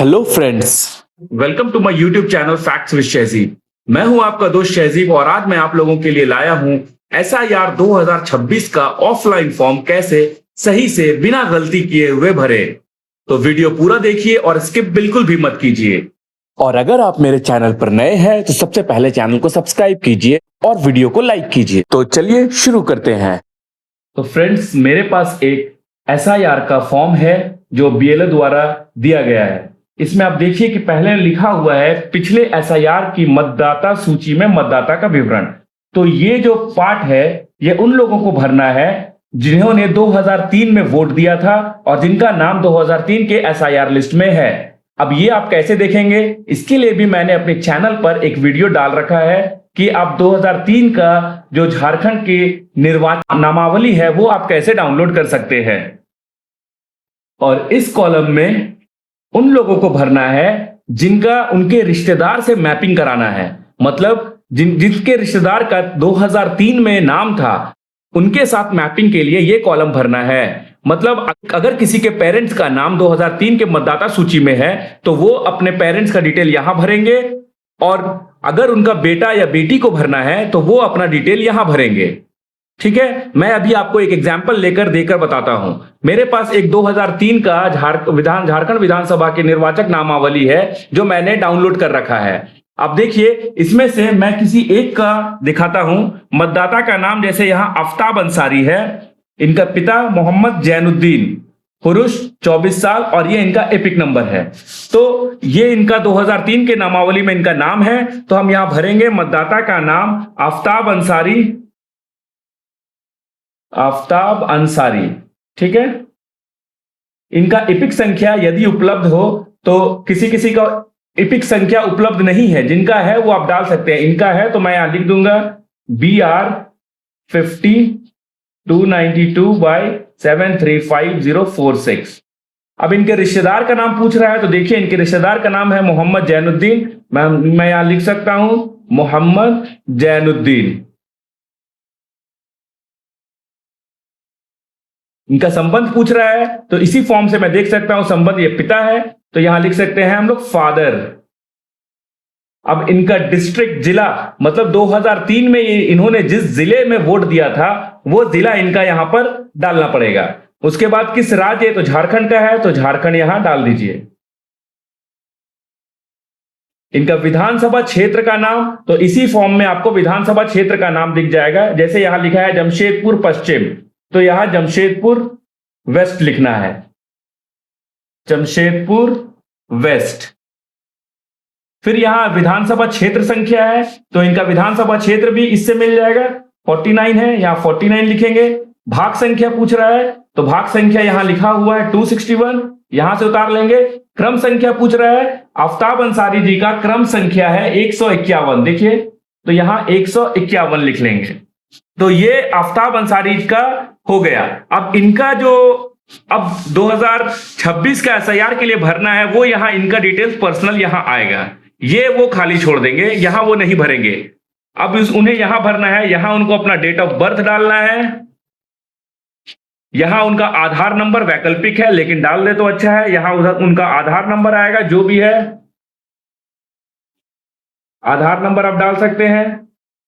Hello friends, welcome to my YouTube channel facts with Shahzeb. मैं हूं आपका दोस्त शहजीब और आज मैं आप लोगों के लिए लाया हूं एसआईआर 2026 का ऑफलाइन फॉर्म कैसे सही से बिना गलती किए हुए भरे। तो वीडियो पूरा देखिए और स्किप बिल्कुल भी मत कीजिए। और अगर आप मेरे चैनल पर नए हैं तो सबसे पहले चैनल को सब्सक्राइब कीजिए और वीडियो को लाइक कीजिए। तो चलिए शुरू करते हैं। तो फ्रेंड्स, मेरे पास एक एसआईआर का फॉर्म है जो बीएलओ द्वारा दिया गया है। इसमें आप देखिए कि पहले लिखा हुआ है पिछले एसआईआर की मतदाता सूची में मतदाता का विवरण। तो ये जो पार्ट है ये उन लोगों को भरना है जिन्होंने 2003 में वोट दिया था और जिनका नाम 2003 के एसआईआर लिस्ट में है। अब ये आप कैसे देखेंगे, इसके लिए भी मैंने अपने चैनल पर एक वीडियो डाल रखा है कि आप 2003 का जो झारखंड की निर्वाचन नामावली है वो आप कैसे डाउनलोड कर सकते हैं। और इस कॉलम में उन लोगों को भरना है जिनका उनके रिश्तेदार से मैपिंग कराना है। मतलब जिनके रिश्तेदार का 2003 में नाम था उनके साथ मैपिंग के लिए ये कॉलम भरना है। मतलब अगर किसी के पेरेंट्स का नाम 2003 के मतदाता सूची में है तो वो अपने पेरेंट्स का डिटेल यहां भरेंगे, और अगर उनका बेटा या बेटी को भरना है तो वो अपना डिटेल यहां भरेंगे। ठीक है, मैं अभी आपको एक एग्जाम्पल देकर बताता हूं। मेरे पास एक 2003 का झारखंड विधानसभा के निर्वाचक नामावली है जो मैंने डाउनलोड कर रखा है। अब देखिए, इसमें से मैं किसी एक का दिखाता हूं। मतदाता का नाम जैसे यहां आफ्ताब अंसारी है, इनका पिता मोहम्मद जैनुद्दीन, पुरुष 24 साल, और ये इनका एपिक नंबर है। तो ये इनका 2003 के नामावली में इनका नाम है, तो हम यहां भरेंगे मतदाता का नाम आफ्ताब अंसारी। ठीक है, इनका एपिक संख्या यदि उपलब्ध हो, तो किसी का एपिक संख्या उपलब्ध नहीं है, जिनका है वो आप डाल सकते हैं। इनका है तो मैं यहां लिख दूंगा BR 5292/735046। अब इनके रिश्तेदार का नाम पूछ रहा है, तो देखिए इनके रिश्तेदार का नाम है मोहम्मद जैनुद्दीन। मैं यहां लिख सकता हूं मोहम्मद जैनुद्दीन। इनका संबंध पूछ रहा है, तो इसी फॉर्म से मैं देख सकता हूं संबंध ये पिता है, तो यहां लिख सकते हैं हम लोग फादर। अब इनका डिस्ट्रिक्ट, जिला, मतलब 2003 में इन्होंने जिस जिले में वोट दिया था वो जिला इनका यहां पर डालना पड़ेगा। उसके बाद किस राज्य, तो झारखंड का है तो झारखंड यहां डाल दीजिए। इनका विधानसभा क्षेत्र का नाम, तो इसी फॉर्म में आपको विधानसभा क्षेत्र का नाम दिख जाएगा। जैसे यहां लिखा है जमशेदपुर पश्चिम, तो यहां जमशेदपुर वेस्ट लिखना है, जमशेदपुर वेस्ट। फिर यहां विधानसभा क्षेत्र संख्या है, तो इनका विधानसभा क्षेत्र भी इससे मिल जाएगा, 49 है, यहां 49 लिखेंगे। भाग संख्या पूछ रहा है, तो भाग संख्या यहां लिखा हुआ है 261, यहां से उतार लेंगे। क्रम संख्या पूछ रहा है, आफ्ताब अंसारी जी का क्रम संख्या है 151, देखिए, तो यहां 151 लिख लेंगे। तो ये आफ्ताब अंसारी का हो गया। अब इनका जो अब 2026 का एसआईआर के लिए भरना है वो यहां इनका डिटेल्स पर्सनल यहां आएगा, ये वो खाली छोड़ देंगे, यहां वो नहीं भरेंगे। अब उन्हें यहां भरना है, यहां उनको अपना डेट ऑफ बर्थ डालना है, यहां उनका आधार नंबर वैकल्पिक है लेकिन डाल दे तो अच्छा है, यहां उधर उनका आधार नंबर आएगा, जो भी है आधार नंबर आप डाल सकते हैं।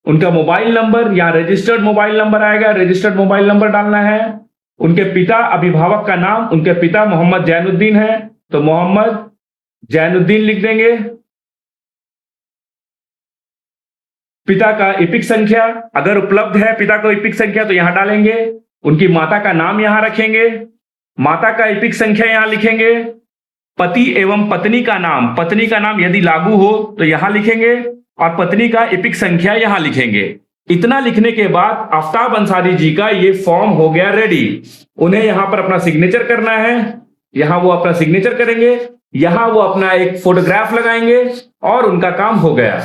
उनका मोबाइल नंबर या रजिस्टर्ड मोबाइल नंबर आएगा, रजिस्टर्ड मोबाइल नंबर डालना है। उनके पिता अभिभावक का नाम, उनके पिता मोहम्मद जैनुद्दीन है तो मोहम्मद जैनुद्दीन लिख देंगे। पिता का एपिक संख्या अगर उपलब्ध है, पिता को एपिक संख्या तो यहां डालेंगे। उनकी माता का नाम यहां रखेंगे, माता का एपिक संख्या यहां लिखेंगे। पति एवं पत्नी का नाम यदि लागू हो तो यहां लिखेंगे, और पत्नी का एपिक संख्या यहां लिखेंगे। इतना लिखने के बाद आफ्ताब अंसारी जी का ये फॉर्म हो गया रेडी। उन्हें यहां पर अपना सिग्नेचर करना है, यहां वो अपना सिग्नेचर करेंगे, यहां वो अपना एक फोटोग्राफ लगाएंगे और उनका काम हो गया।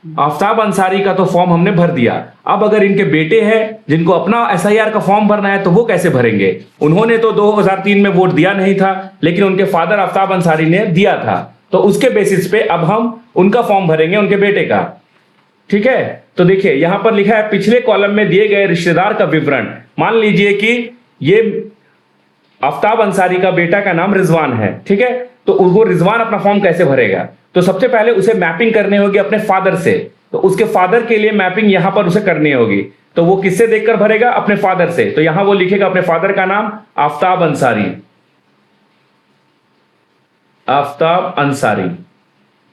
आफ्ताब अंसारी का तो फॉर्म हमने भर दिया। अब अगर इनके बेटे हैं जिनको अपना एसआईआर का फॉर्म भरना है तो वो कैसे भरेंगे। उन्होंने तो 2003 में वोट दिया नहीं था, लेकिन उनके फादर आफ्ताब अंसारी ने दिया था, तो उसके बेसिस पे अब हम उनका फॉर्म भरेंगे, उनके बेटे का। ठीक है, तो देखिए यहां पर लिखा है पिछले कॉलम में दिए गए रिश्तेदार का विवरण। मान लीजिए कि ये आफ्ताब अंसारी का बेटा का नाम रिजवान है, ठीक है। तो वो रिजवान अपना फॉर्म कैसे भरेगा? तो सबसे पहले उसे मैपिंग करनी होगी अपने फादर से। तो उसके फादर के लिए मैपिंग यहां पर उसे करनी होगी। तो वो किससे देखकर भरेगा? अपने फादर से। तो यहां वो लिखेगा अपने फादर का नाम आफ्ताब अंसारी, आफ्ताब अंसारी,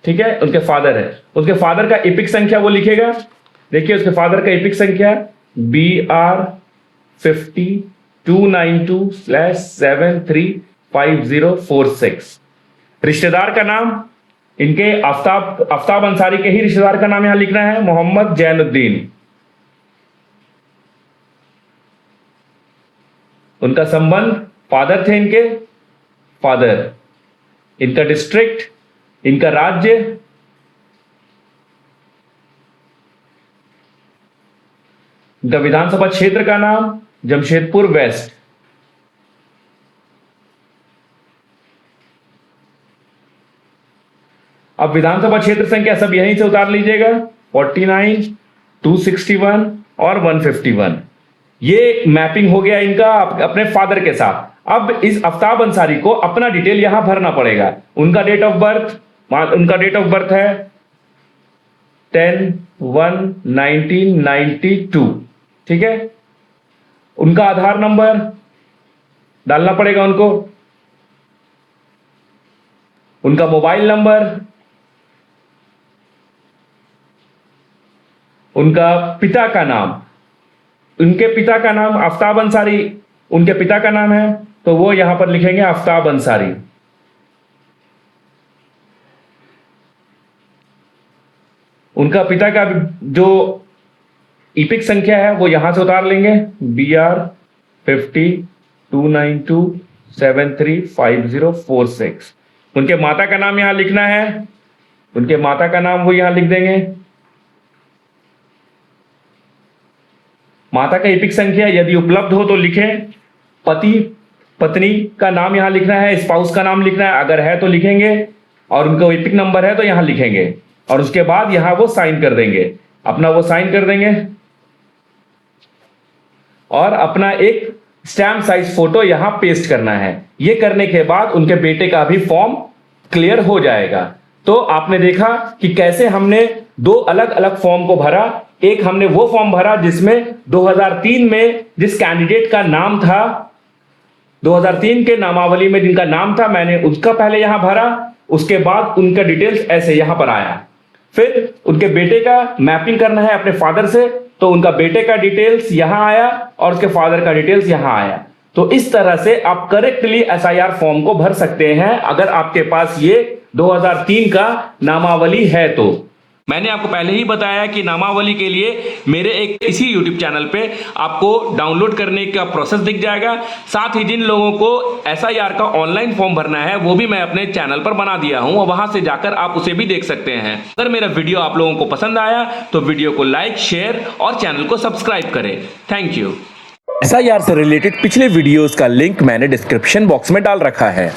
ठीक है। उनके फादर है, उसके फादर का एपिक संख्या वो लिखेगा। देखिए उसके फादर का एपिक संख्या BR5292/735046। रिश्तेदार का नाम इनके आफ्ताब अंसारी के ही रिश्तेदार का नाम यहां लिखना है, मोहम्मद जैनुद्दीन। उनका संबंध फादर थे इनके, फादर। इनका डिस्ट्रिक्ट, इनका राज्य, इनका विधानसभा क्षेत्र का नाम जमशेदपुर वेस्ट। अब विधानसभा क्षेत्र संख्या सब यहीं से उतार लीजिएगा, 49, 261 और 151। ये मैपिंग हो गया इनका अपने फादर के साथ। अब इस आफ्ताब अंसारी को अपना डिटेल यहां भरना पड़ेगा। उनका डेट ऑफ बर्थ है 10/1/1992, ठीक है। उनका आधार नंबर डालना पड़ेगा उनको, उनका मोबाइल नंबर, उनका पिता का नाम, उनके पिता का नाम आफ्ताब अंसारी उनके पिता का नाम है, तो वो यहां पर लिखेंगे आफ्ताब अंसारी। उनका पिता का जो ईपिक संख्या है वो यहां से उतार लेंगे, BR5292735046। उनके माता का नाम यहां लिखना है, उनके माता का नाम वो यहां लिख देंगे। माता का एपिक संख्या यदि उपलब्ध हो तो लिखें। पति पत्नी का नाम यहां लिखना है, स्पाउस का नाम लिखना है, अगर है तो लिखेंगे, और उनका एपिक नंबर है तो यहां लिखेंगे, और उसके बाद यहां वो साइन कर देंगे, अपना वो साइन कर देंगे, और अपना एक स्टैम्प साइज फोटो यहां पेस्ट करना है। ये करने के बाद उनके बेटे का भी फॉर्म क्लियर हो जाएगा। तो आपने देखा कि कैसे हमने दो अलग अलग फॉर्म को भरा। एक हमने वो फॉर्म भरा जिसमें 2003 में जिस कैंडिडेट का नाम था, 2003 के नामावली में जिनका नाम था, मैंने उसका पहले यहां भरा। उसके बाद उनका डिटेल्स ऐसे यहां पर आया। फिर उनके बेटे का मैपिंग करना है अपने फादर से, तो उनका बेटे का डिटेल्स यहां आया और उसके फादर का डिटेल्स यहां आया। तो इस तरह से आप करेक्टली एसआईआर फॉर्म को भर सकते हैं अगर आपके पास ये 2003 का नामावली है। तो मैंने आपको पहले ही बताया कि नामावली के लिए मेरे एक इसी YouTube चैनल पे आपको डाउनलोड करने का प्रोसेस दिख जाएगा। साथ ही जिन लोगों को एसआईआर का ऑनलाइन फॉर्म भरना है वो भी मैं अपने चैनल पर बना दिया हूं, और वहां से जाकर आप उसे भी देख सकते हैं। अगर मेरा वीडियो आप लोगों को पसंद आया तो वीडियो को लाइक, शेयर और चैनल को सब्सक्राइब करें। Thank you. एसआईआर से रिलेटेड पिछले वीडियोस का लिंक मैंने डिस्क्रिप्शन बॉक्स में डाल रखा है।